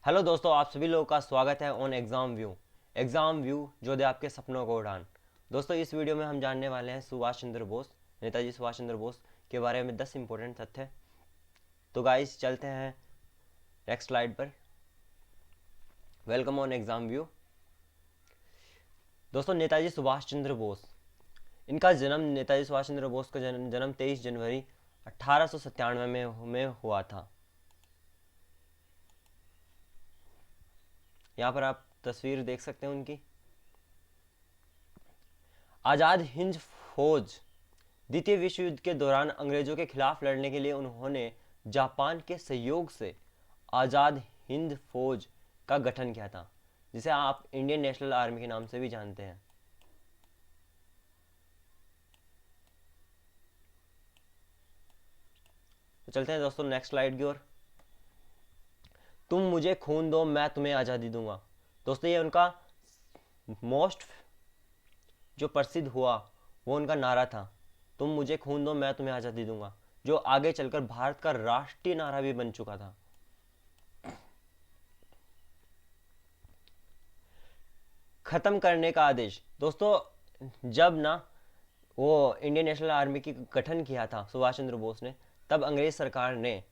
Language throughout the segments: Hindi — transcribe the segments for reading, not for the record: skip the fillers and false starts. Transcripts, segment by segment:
हेलो दोस्तों, आप सभी लोगों का स्वागत है ऑन एग्ज़ाम व्यू जो दे आपके सपनों को उड़ान। दोस्तों, इस वीडियो में हम जानने वाले हैं सुभाष चंद्र बोस, नेताजी सुभाष चंद्र बोस के बारे में 10 इंपॉर्टेंट तथ्य। तो गाइस, चलते हैं नेक्स्ट स्लाइड पर। Welcome on exam view. दोस्तों, नेताजी सुभाष चंद्र बोस, इनका जन्म नेताजी सुभाष चंद्र बोस का जन्म 23 जनवरी 1897 में हुआ था। यहाँ पर आप तस्वीर देख सकते हैं उनकी। आज़ाद हिंद फौज द्वितीय विश्व युद्ध के दौरान अंग्रेजों के खिलाफ लड़ने के लिए उन्होंने जापान के सहयोग से आज़ाद हिंद फौज का गठन किया था, जिसे आप इंडियन नेशनल आर्मी के नाम से भी जानते हैं। तो चलते हैं दोस्तों नेक्स्ट स्लाइड की ओर। तुम मुझे खून दो, मैं तुम्हें आज़ादी दूंगा। दोस्तों, ये उनका मोस्ट जो प्रसिद्ध हुआ वो उनका नारा था, तुम मुझे खून दो, मैं तुम्हें आज़ादी दूंगा, जो आगे चलकर भारत का राष्ट्रीय नारा भी बन चुका था। खत्म करने का आदेश। दोस्तों, जब ना वो इंडियन नेशनल आर्मी की गठन किया था सुभाष चंद्र बोस ने, तब अंग्रेज सरकार ने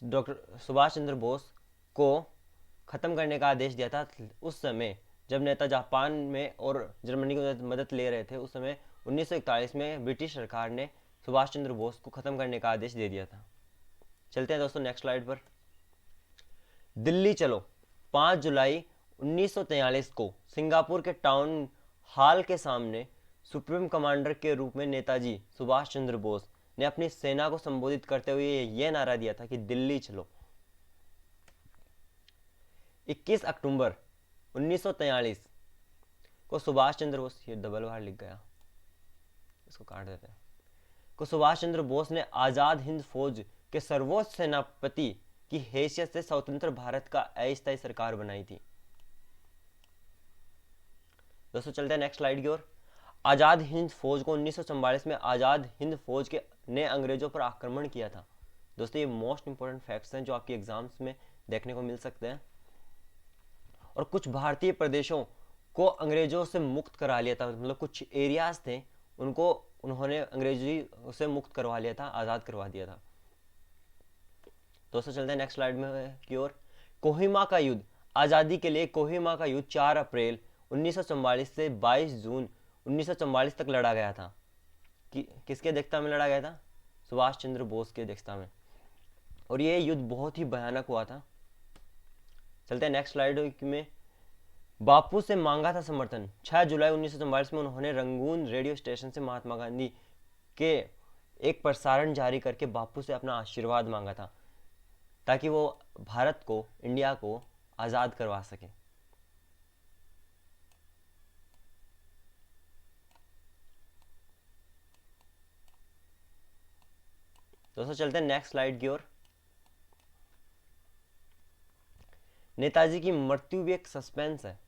डॉक्टर सुभाष चंद्र बोस को ख़त्म करने का आदेश दिया था। उस समय जब नेता जापान में और जर्मनी की मदद ले रहे थे, उस समय 1941 में ब्रिटिश सरकार ने सुभाष चंद्र बोस को ख़त्म करने का आदेश दे दिया था। चलते हैं दोस्तों नेक्स्ट स्लाइड पर। दिल्ली चलो। 5 जुलाई 1943 को सिंगापुर के टाउन हॉल के सामने सुप्रीम कमांडर के रूप में नेताजी सुभाष चंद्र बोस ने अपनी सेना को संबोधित करते हुए यह नारा दिया था कि दिल्ली चलो। 21 अक्टूबर 1943 को सुभाष चंद्र बोस, ये डबल बार लिख गया, इसको काट देते हैं, को सुभाष चंद्र बोस ने आज़ाद हिंद फौज के सर्वोच्च सेनापति की हैसियत से स्वतंत्र भारत का अस्थायी सरकार बनाई थी। दोस्तों, चलते हैं नेक्स्ट स्लाइड की ओर। आज़ाद हिंद फौज को 1944 में आज़ाद हिंद फौज के ने अंग्रेजों पर आक्रमण किया था। दोस्तों, ये मोस्ट इंपॉर्टेंट फैक्ट्स हैं जो आपके एग्जाम्स में देखने को मिल सकते हैं। और कुछ भारतीय प्रदेशों को अंग्रेजों से मुक्त करा लिया था, मतलब कुछ एरियाज थे उनको उन्होंने अंग्रेजी से मुक्त करवा लिया था, आज़ाद करवा दिया था। दोस्तों, चलते हैं नेक्स्ट स्लाइड में की ओर। कोहिमा का युद्ध। आज़ादी के लिए कोहिमा का युद्ध 4 अप्रैल 1944 से 22 जून 1944 तक लड़ा गया था। किसके अध्यक्षता में लड़ा गया था? सुभाष चंद्र बोस की अध्यक्षता में। और ये युद्ध बहुत ही भयानक हुआ था। चलते हैं नेक्स्ट स्लाइड में। बापू से मांगा था समर्थन। 6 जुलाई 1944 में उन्होंने रंगून रेडियो स्टेशन से महात्मा गांधी के एक प्रसारण जारी करके बापू से अपना आशीर्वाद मांगा था, ताकि वो भारत को, इंडिया को आज़ाद करवा सके। दोस्तों, चलते हैं नेक्स्ट स्लाइड की ओर। नेताजी की मृत्यु भी एक सस्पेंस है।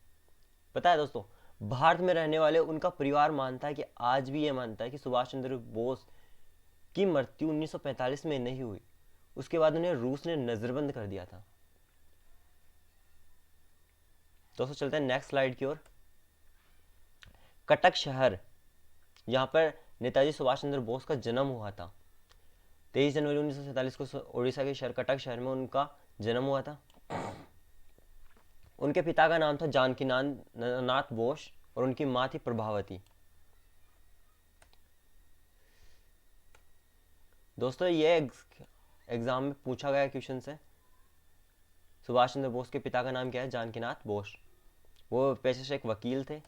पता है दोस्तों, भारत में रहने वाले उनका परिवार मानता है कि आज भी ये मानता है कि सुभाष चंद्र बोस की मृत्यु 1945 में नहीं हुई, उसके बाद उन्हें रूस ने नजरबंद कर दिया था। दोस्तों, चलते हैं नेक्स्ट स्लाइड की ओर। कटक शहर, यहाँ पर नेताजी सुभाष चंद्र बोस का जन्म हुआ था। 23 जनवरी 1947 को उड़ीसा के शहर कटक शहर में उनका जन्म हुआ था। उनके पिता का नाम था जानकी नाथ बोस और उनकी माँ थी प्रभावती। दोस्तों, ये एग्जाम में पूछा गया क्वेश्चन है। सुभाष चंद्र बोस के पिता का नाम क्या है? जानकीनाथ बोस। वो पेशे से एक वकील थे।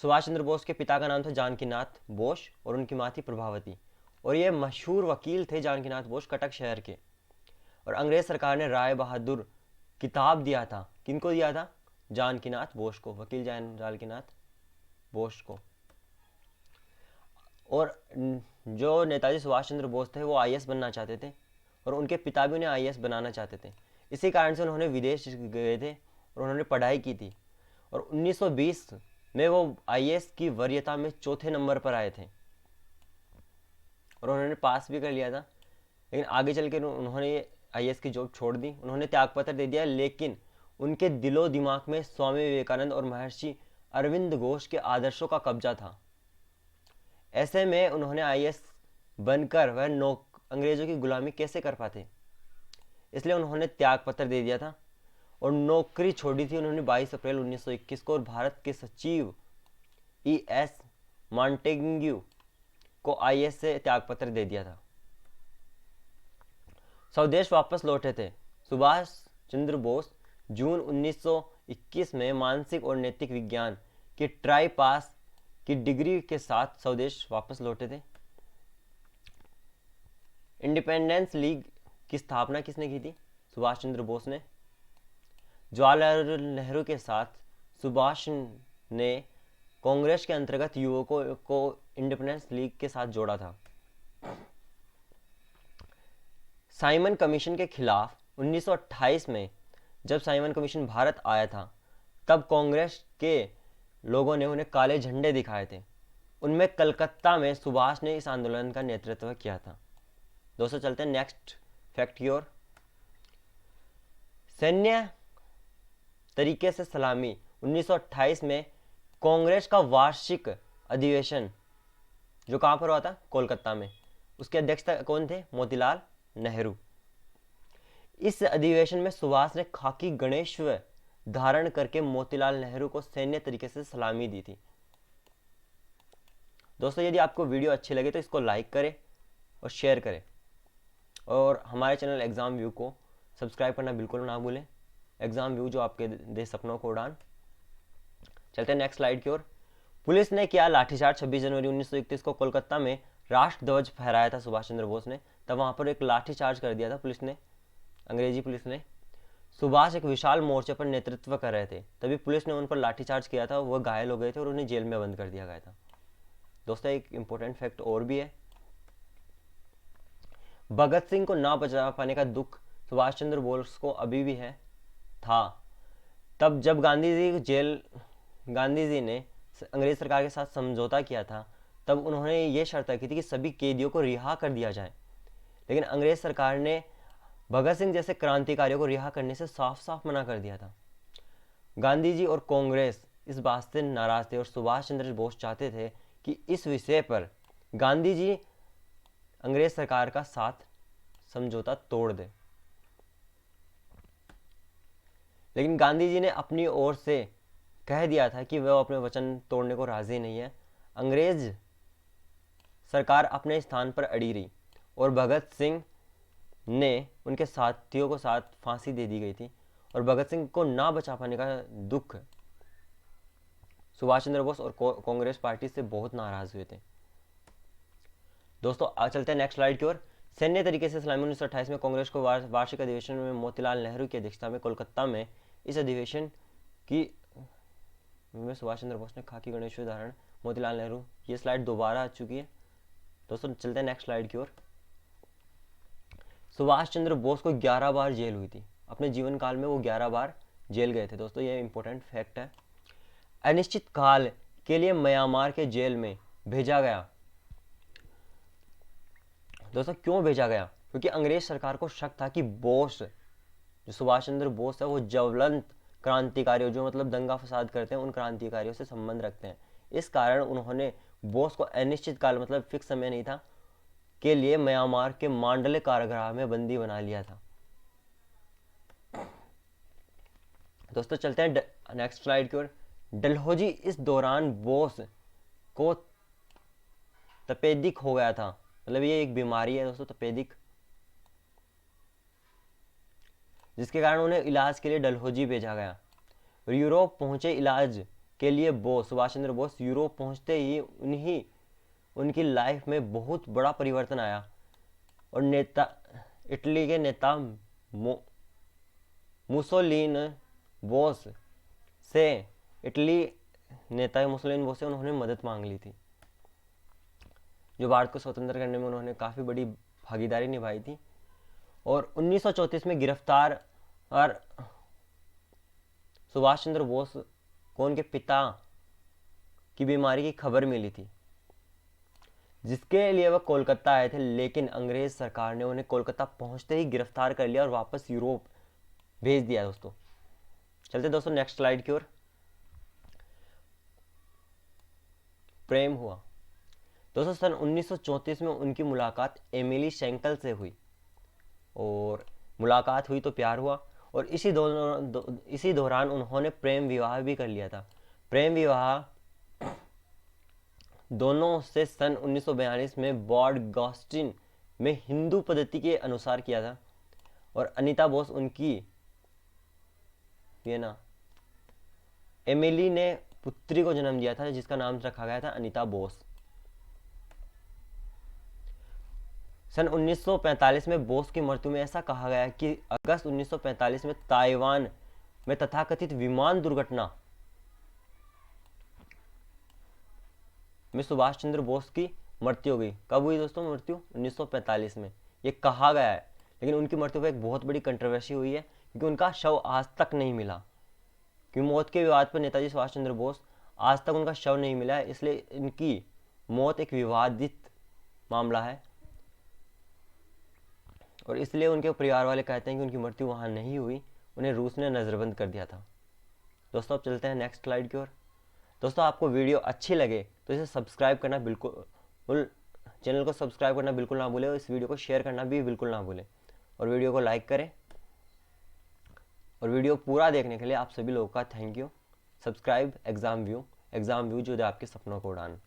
सुभाष चंद्र बोस के पिता का नाम था जानकीनाथ बोस और उनकी माँ थी प्रभावती। और ये मशहूर वकील थे जानकीनाथ बोस, कटक शहर के। और अंग्रेज सरकार ने राय बहादुर किताब दिया था। किनको दिया था? जानकीनाथ बोस को, वकील जानकीनाथ बोस को। और जो नेताजी सुभाष चंद्र बोस थे वो आईएएस बनना चाहते थे और उनके पिता भी उन्हें आईएएस बनाना चाहते थे। इसी कारण से उन्होंने विदेश गए थे और उन्होंने पढ़ाई की थी। और 1920 में वो आईएएस की वरीयता में चौथे नंबर पर आए थे और उन्होंने पास भी कर लिया था। लेकिन आगे चल के उन्होंने आईएएस की जॉब छोड़ दी, उन्होंने त्यागपत्र दे दिया, लेकिन उनके दिलो दिमाग में स्वामी विवेकानंद और महर्षि अरविंद घोष के आदर्शों का कब्जा था। ऐसे में उन्होंने आईएएस बनकर वह अंग्रेजों की गुलामी कैसे कर पाते, इसलिए उन्होंने त्यागपत्र दे दिया था और नौकरी छोड़ी थी उन्होंने 22 अप्रैल 1921 को, और भारत के सचिव ई.एस. मॉन्टेग्यू को आईएएस से त्यागपत्र दे दिया था। स्वदेश वापस लौटे थे सुभाष चंद्र बोस जून 1921 में मानसिक और नैतिक विज्ञान की ट्राई पास की डिग्री के साथ स्वदेश वापस लौटे थे। इंडिपेंडेंस लीग की स्थापना किसने की थी? सुभाष चंद्र बोस ने। जवाहरलाल नेहरू के साथ सुभाष ने कांग्रेस के अंतर्गत युवकों को इंडिपेंडेंस लीग के साथ जोड़ा था। साइमन कमीशन के खिलाफ 1928 में जब साइमन कमीशन भारत आया था, तब कांग्रेस के लोगों ने उन्हें काले झंडे दिखाए थे। उनमें कलकत्ता में सुभाष ने इस आंदोलन का नेतृत्व किया था। दोस्तों चलते हैं नेक्स्ट फैक्ट की ओर। सैन्य तरीके से सलामी 1928 में कांग्रेस का वार्षिक अधिवेशन जो कहां पर हुआ था? कोलकाता में। उसके अध्यक्ष कौन थे? मोतीलाल नेहरू। इस अधिवेशन में सुभाष ने खाकी गणेश धारण करके मोतीलाल नेहरू को सैन्य तरीके से सलामी दी थी। दोस्तों यदि आपको वीडियो अच्छी लगे तो इसको लाइक करें और शेयर करें, और हमारे चैनल एग्जाम व्यू को सब्सक्राइब करना बिल्कुल ना भूलें। एग्जाम व्यू जो आपके दे सपनों को उड़ान। चलते हैं नेक्स्ट स्लाइड की ओर। पुलिस ने किया लाठीचार्ज 26 जनवरी 1931 को कोलकाता में राष्ट्र ध्वज फहराया था सुभाष चंद्र बोस ने, तब वहां पर एक लाठीचार्ज कर दिया था पुलिस ने, अंग्रेजी पुलिस ने। सुभाष एक विशाल मोर्चे पर नेतृत्व कर रहे थे, तभी पुलिस ने उन पर लाठीचार्ज किया था, वह घायल हो गए थे और उन्हें जेल में बंद कर दिया गया था। दोस्तों एक इंपॉर्टेंट फैक्ट और भी है, भगत सिंह को ना बचा पाने का दुख सुभाष चंद्र बोस को अभी भी है था। तब जब गांधी जी ने अंग्रेज सरकार के साथ समझौता किया था, तब उन्होंने ये शर्त की थी कि सभी कैदियों को रिहा कर दिया जाए, लेकिन अंग्रेज सरकार ने भगत सिंह जैसे क्रांतिकारियों को रिहा करने से साफ साफ मना कर दिया था। गांधी जी और कांग्रेस इस बात से नाराज थे और सुभाष चंद्र बोस चाहते थे कि इस विषय पर गांधी जी अंग्रेज सरकार का साथ समझौता तोड़ दे, लेकिन गांधी जी ने अपनी ओर से कह दिया था कि वह अपने वचन तोड़ने को राजी नहीं है। अंग्रेज सरकार अपने स्थान पर अड़ी रही और भगत सिंह ने उनके साथियों को साथ फांसी दे दी गई थी, और भगत सिंह को ना बचा पाने का दुख सुभाष चंद्र बोस और कांग्रेस पार्टी से बहुत नाराज हुए थे। दोस्तों आज चलते हैं नेक्स्ट स्लाइड की ओर। सैन्य तरीके से सलामी 1928 में कांग्रेस को वार्षिक अधिवेशन में मोतीलाल नेहरू की अध्यक्षता में कोलकाता में इस अधिवेशन की में सुभाष चंद्र बोस ने खाकी गणेश धारण, मोतीलाल नेहरू। ये स्लाइड दोबारा आ चुकी है। दोस्तों चलते हैं नेक्स्ट स्लाइड की ओर। सुभाष चंद्र बोस को 11 बार जेल हुई थी, अपने जीवन काल में वो 11 बार जेल गए थे। दोस्तों ये इंपॉर्टेंट फैक्ट है। अनिश्चित काल के लिए म्यांमार के जेल में भेजा गया। दोस्तों क्यों भेजा गया? क्योंकि अंग्रेज सरकार को शक था कि बोस जो सुभाष चंद्र बोस है वो ज्वलंत क्रांतिकारियों जो मतलब दंगा फसाद करते हैं उन क्रांतिकारियों से संबंध रखते हैं। इस कारण उन्होंने बोस को अनिश्चित काल मतलब फिक्स समय नहीं था के लिए म्यांमार के मांडले कारागृह में बंदी बना लिया था। दोस्तों चलते हैं नेक्स्ट स्लाइड की ओर। डलहौजी इस दौरान बोस को तपेदिक हो गया था, मतलब ये एक बीमारी है दोस्तों तपेदिक, जिसके कारण उन्हें इलाज के लिए डलहौजी भेजा गया। यूरोप पहुंचे इलाज के लिए बोस, सुभाष चंद्र बोस यूरोप पहुंचते ही उनकी लाइफ में बहुत बड़ा परिवर्तन आया और इटली के नेता मुसोलिन बोस से उन्होंने मदद मांग ली थी, जो भारत को स्वतंत्र करने में उन्होंने काफ़ी बड़ी भागीदारी निभाई थी। और 1934 में गिरफ्तार और सुभाष चंद्र बोस को उनके पिता की बीमारी की खबर मिली थी, जिसके लिए वह कोलकाता आए थे, लेकिन अंग्रेज सरकार ने उन्हें कोलकाता पहुंचते ही गिरफ्तार कर लिया और वापस यूरोप भेज दिया। दोस्तों चलते दोस्तों नेक्स्ट स्लाइड की ओर। प्रेम हुआ। दोस्तों सन 1934 में उनकी मुलाकात एमिली शेंकल से हुई, और मुलाकात हुई तो प्यार हुआ, और इसी दौरान उन्होंने प्रेम विवाह भी कर लिया था। प्रेम विवाह दोनों से सन 1942 में बॉर्ड गॉस्टिन में हिंदू पद्धति के अनुसार किया था, और अनीता बोस उनकी ये ना एमिली ने पुत्री को जन्म दिया था जिसका नाम रखा गया था अनीता बोस। सन 1945 में बोस की मृत्यु में ऐसा कहा गया कि अगस्त 1945 में ताइवान में तथाकथित विमान दुर्घटना में सुभाष चंद्र बोस की मृत्यु हो गई। कब हुई दोस्तों मृत्यु? 1945 में, ये कहा गया है। लेकिन उनकी मृत्यु पर एक बहुत बड़ी कंट्रोवर्सी हुई है, क्योंकि उनका शव आज तक नहीं मिला। क्योंकि मौत के विवाद पर नेताजी सुभाष चंद्र बोस, आज तक उनका शव नहीं मिला है, इसलिए इनकी मौत एक विवादित मामला है, और इसलिए उनके परिवार वाले कहते हैं कि उनकी मृत्यु वहाँ नहीं हुई, उन्हें रूस ने नज़रबंद कर दिया था। दोस्तों अब चलते हैं नेक्स्ट स्लाइड की ओर। दोस्तों आपको वीडियो अच्छी लगे तो इसे सब्सक्राइब करना बिल्कुल, चैनल को सब्सक्राइब करना बिल्कुल ना भूलें, और इस वीडियो को शेयर करना भी बिल्कुल ना भूलें, और वीडियो को लाइक करें। और वीडियो पूरा देखने के लिए आप सभी लोगों का thank you. Subscribe exam view जो दे आपके सपनों को उड़ान।